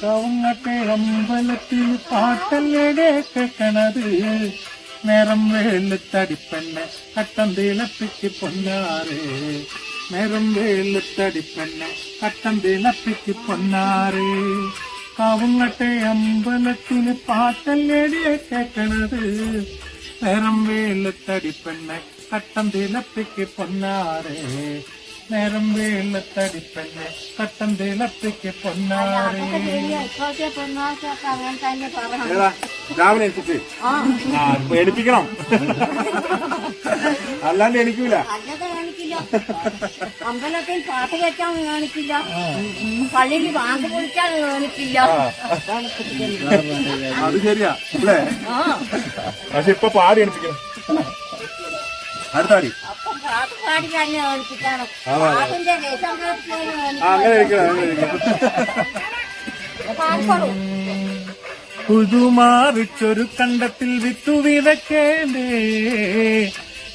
കവുങ്ങട്ടെ അമ്പലത്തിൽ പാട്ടല്ലേടെ കേക്കണത് നേരം വെളുത്തടിപ്പെണ്ണെ കട്ടം തിളപ്പിക്ക് പൊന്നാറ് നേരം വെളുത്തടിപ്പെണ്ണെ കട്ടം തിളപ്പിക്ക് പൊന്നാറ് കവുങ്ങട്ടെ അമ്പലത്തിൽ പാട്ടല്ലേടെ കേക്കണത് നേരം വെളുത്തടിപ്പെണ്ണെ കട്ടം തിളപ്പിക്ക് പൊന്നാറ് നേരം വെളുത്തടിപ്പെണ്ണെ കട്ടം തിളപ്പിക്ക് പൊന്നാറ് രാവിലെ എണിപ്പിക്കണം അല്ലാണ്ട് എണിക്കൂല അമ്പലത്തിൽ പാട്ട് വെച്ചാൽ കാണിക്കില്ല പള്ളിയിൽ വാങ്ങി കുടിച്ചാൽ കാണിക്കില്ല അത് ശരിയാ അല്ലേ പക്ഷെ ഇപ്പൊ പാടി എണിപ്പിക്കണം അടുത്താടി അപ്പൊ പാട്ട് പാടി തന്നെ കാണിപ്പിക്കണം പാട്ടിന്റെ രസം പാടിക്കോളൂ പുതുമാറിച്ചൊരു കണ്ടത്തിൽ വിത്തു വിതക്കേണ്ടേ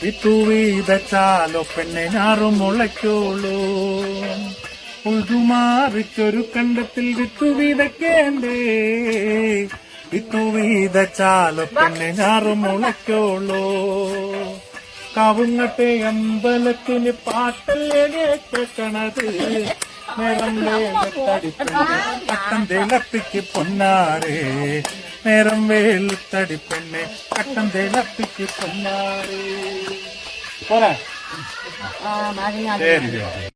വിത്തു വിതച്ചാലോ പെണ്ണെ ഞാറും മുളയ്ക്കോളൂ പുതുമാറിച്ചൊരു കണ്ടത്തിൽ വിത്തു വിതക്കേണ്ടേ വിത്തു വിതച്ചാലോ പെണ്ണെ ഞാറും മുളയ്ക്കോളൂ കവുങ്ങട്ടെ അമ്പലത്തിന് പാട്ടല്ലേ കേൾക്കണത് നേരം വേലത്തടിപ്പെണ്ണെ കട്ടം തിളപ്പിക്ക് പൊന്നാറ് നേരം വേലത്തടിപ്പെണ്ണെ കട്ടം തിളപ്പിക്ക് പൊന്നാറ് പോരാ.